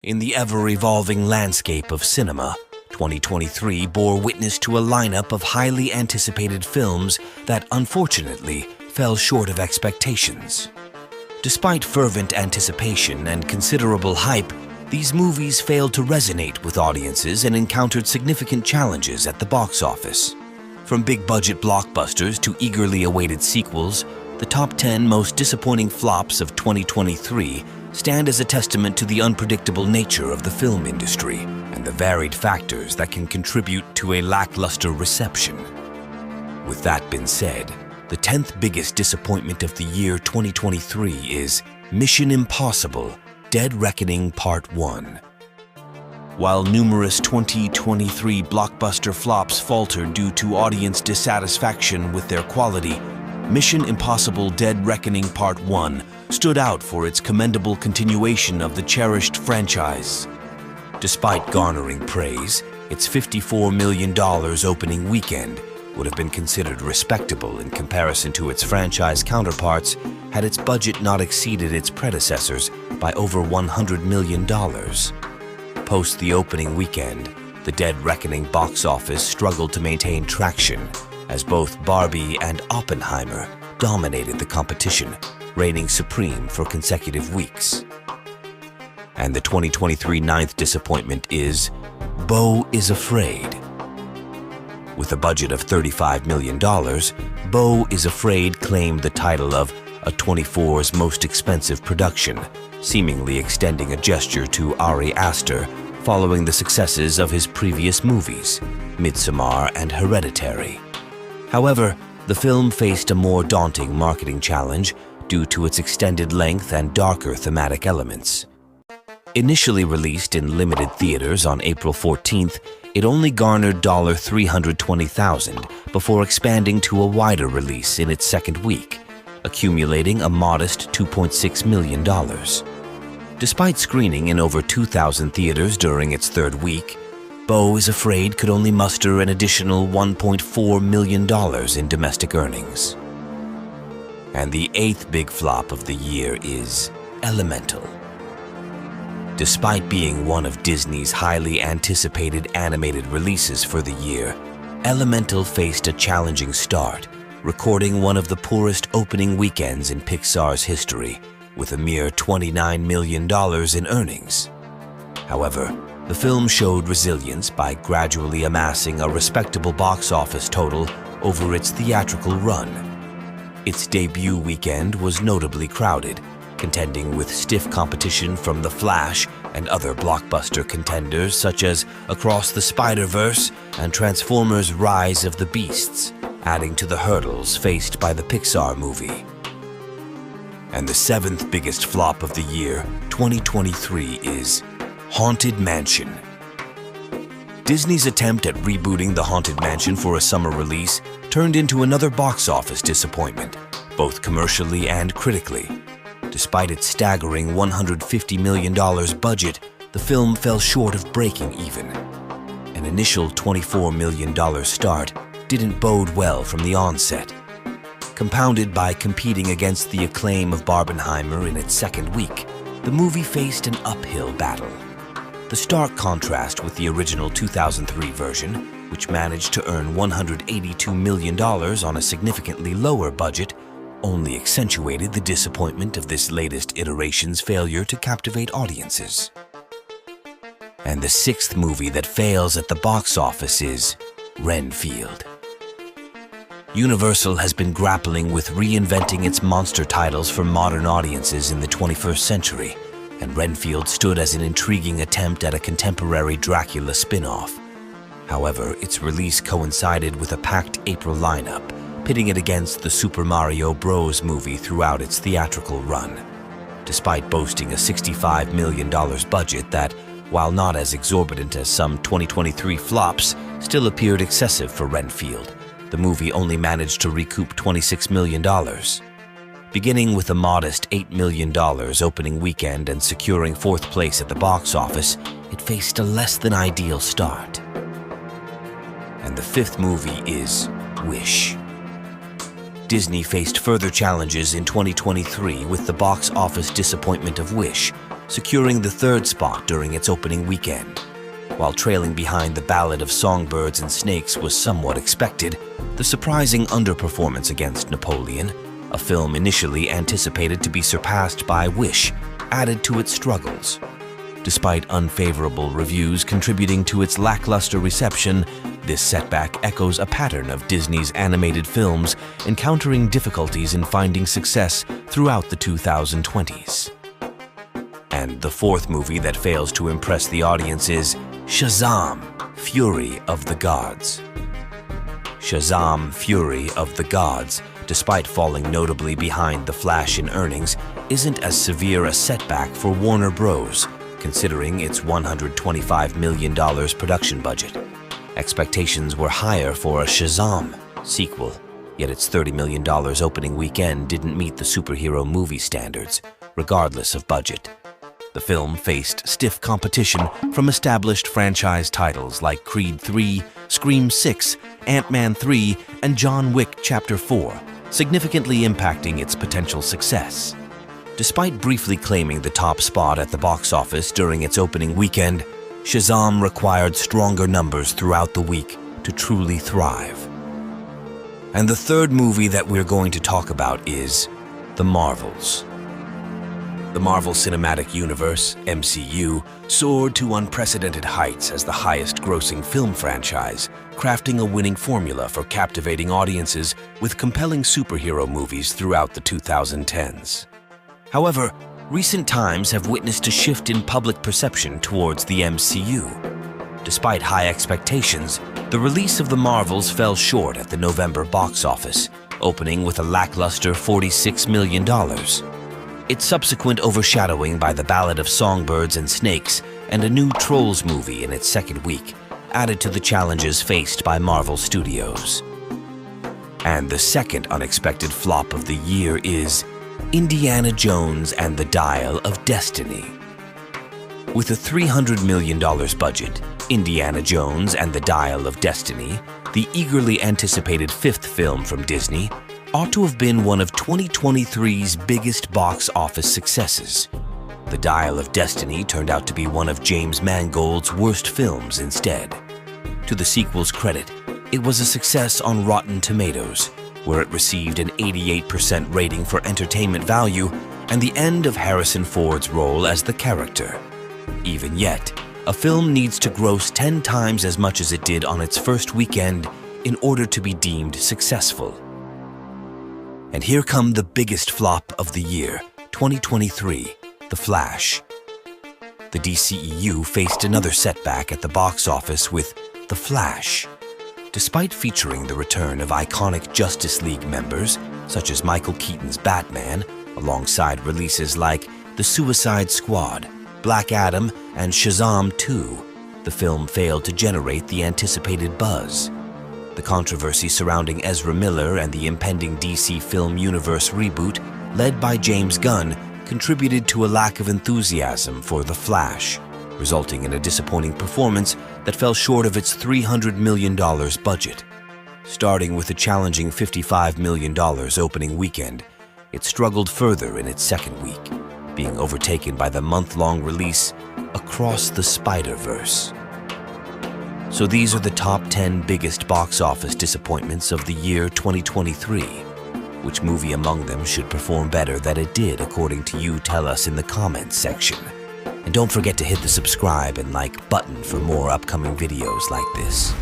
In the ever-evolving landscape of cinema, 2023 bore witness to a lineup of highly anticipated films that unfortunately fell short of expectations. Despite fervent anticipation and considerable hype, these movies failed to resonate with audiences and encountered significant challenges at the box office. From big-budget blockbusters to eagerly awaited sequels, the top 10 most disappointing flops of 2023 stand as a testament to the unpredictable nature of the film industry and the varied factors that can contribute to a lackluster reception. With that being said, the 10th biggest disappointment of the year 2023 is Mission Impossible: Dead Reckoning Part 1. While numerous 2023 blockbuster flops faltered due to audience dissatisfaction with their quality, Mission Impossible: Dead Reckoning Part 1 stood out for its commendable continuation of the cherished franchise. Despite garnering praise, its $54 million opening weekend would have been considered respectable in comparison to its franchise counterparts had its budget not exceeded its predecessors by over $100 million. Post the opening weekend, the Dead Reckoning box office struggled to maintain traction as both Barbie and Oppenheimer dominated the competition, reigning supreme for consecutive weeks. And the 2023 ninth disappointment is Beau is Afraid. With a budget of $35 million, Beau is Afraid claimed the title of a 24's most expensive production, seemingly extending a gesture to Ari Aster following the successes of his previous movies, Midsommar and Hereditary. However, the film faced a more daunting marketing challenge due to its extended length and darker thematic elements. Initially released in limited theaters on April 14th, it only garnered $320,000 before expanding to a wider release in its second week, accumulating a modest $2.6 million. Despite screening in over 2,000 theaters during its third week, Beau is Afraid could only muster an additional $1.4 million in domestic earnings. And the 8th big flop of the year is Elemental. Despite being one of Disney's highly anticipated animated releases for the year, Elemental faced a challenging start, recording one of the poorest opening weekends in Pixar's history, with a mere $29 million in earnings. However, the film showed resilience by gradually amassing a respectable box office total over its theatrical run. Its debut weekend was notably crowded, contending with stiff competition from The Flash and other blockbuster contenders such as Across the Spider-Verse and Transformers: Rise of the Beasts, adding to the hurdles faced by the Pixar movie. And the 7th biggest flop of the year, 2023, is Haunted Mansion. Disney's attempt at rebooting the Haunted Mansion for a summer release turned into another box office disappointment, both commercially and critically. Despite its staggering $150 million budget, the film fell short of breaking even. An initial $24 million start didn't bode well from the onset. Compounded by competing against the acclaim of Barbenheimer in its second week, the movie faced an uphill battle. The stark contrast with the original 2003 version, which managed to earn $182 million on a significantly lower budget, only accentuated the disappointment of this latest iteration's failure to captivate audiences. And the 6th movie that fails at the box office is Renfield. Universal has been grappling with reinventing its monster titles for modern audiences in the 21st century, and Renfield stood as an intriguing attempt at a contemporary Dracula spin-off. However, its release coincided with a packed April lineup, pitting it against the Super Mario Bros. Movie throughout its theatrical run. Despite boasting a $65 million budget that, while not as exorbitant as some 2023 flops, still appeared excessive for Renfield, the movie only managed to recoup $26 million. Beginning with a modest $8 million opening weekend and securing 4th place at the box office, it faced a less than ideal start. And the 5th movie is Wish. Disney faced further challenges in 2023 with the box office disappointment of Wish, securing the third spot during its opening weekend. While trailing behind The Ballad of Songbirds and Snakes was somewhat expected, the surprising underperformance against Napoleon, a film initially anticipated to be surpassed by Wish, added to its struggles. Despite unfavorable reviews contributing to its lackluster reception, this setback echoes a pattern of Disney's animated films encountering difficulties in finding success throughout the 2020s. And the fourth movie that fails to impress the audience is Shazam! Fury of the Gods. Shazam! Fury of the Gods, despite falling notably behind The Flash in earnings, isn't as severe a setback for Warner Bros., considering its $125 million production budget. Expectations were higher for a Shazam sequel, yet its $30 million opening weekend didn't meet the superhero movie standards, regardless of budget. The film faced stiff competition from established franchise titles like Creed 3, Scream 6, Ant-Man 3, and John Wick Chapter 4, significantly impacting its potential success. Despite briefly claiming the top spot at the box office during its opening weekend, Shazam required stronger numbers throughout the week to truly thrive. And the third movie that we're going to talk about is The Marvels. The Marvel Cinematic Universe, MCU, soared to unprecedented heights as the highest-grossing film franchise, crafting a winning formula for captivating audiences with compelling superhero movies throughout the 2010s. However, recent times have witnessed a shift in public perception towards the MCU. Despite high expectations, the release of The Marvels fell short at the November box office, opening with a lackluster $46 million. Its subsequent overshadowing by The Ballad of Songbirds and Snakes and a new Trolls movie in its second week added to the challenges faced by Marvel Studios. And the second unexpected flop of the year is Indiana Jones and the Dial of Destiny. With a $300 million budget, Indiana Jones and the Dial of Destiny, the eagerly anticipated fifth film from Disney, ought to have been one of 2023's biggest box office successes. The Dial of Destiny turned out to be one of James Mangold's worst films instead. To the sequel's credit, it was a success on Rotten Tomatoes, where it received an 88% rating for entertainment value and the end of Harrison Ford's role as the character. Even yet, a film needs to gross 10 times as much as it did on its first weekend in order to be deemed successful. And here come the biggest flop of the year, 2023, The Flash. The DCEU faced another setback at the box office with The Flash. Despite featuring the return of iconic Justice League members, such as Michael Keaton's Batman, alongside releases like The Suicide Squad, Black Adam, and Shazam 2, the film failed to generate the anticipated buzz. The controversy surrounding Ezra Miller and the impending DC Film Universe reboot, led by James Gunn, contributed to a lack of enthusiasm for The Flash, resulting in a disappointing performance that fell short of its $300 million budget. Starting with a challenging $55 million opening weekend, it struggled further in its second week, being overtaken by the month-long release Across the Spider-Verse. So these are the top 10 biggest box office disappointments of the year 2023. Which movie among them should perform better than it did according to you? Tell us in the comments section. And don't forget to hit the subscribe and like button for more upcoming videos like this.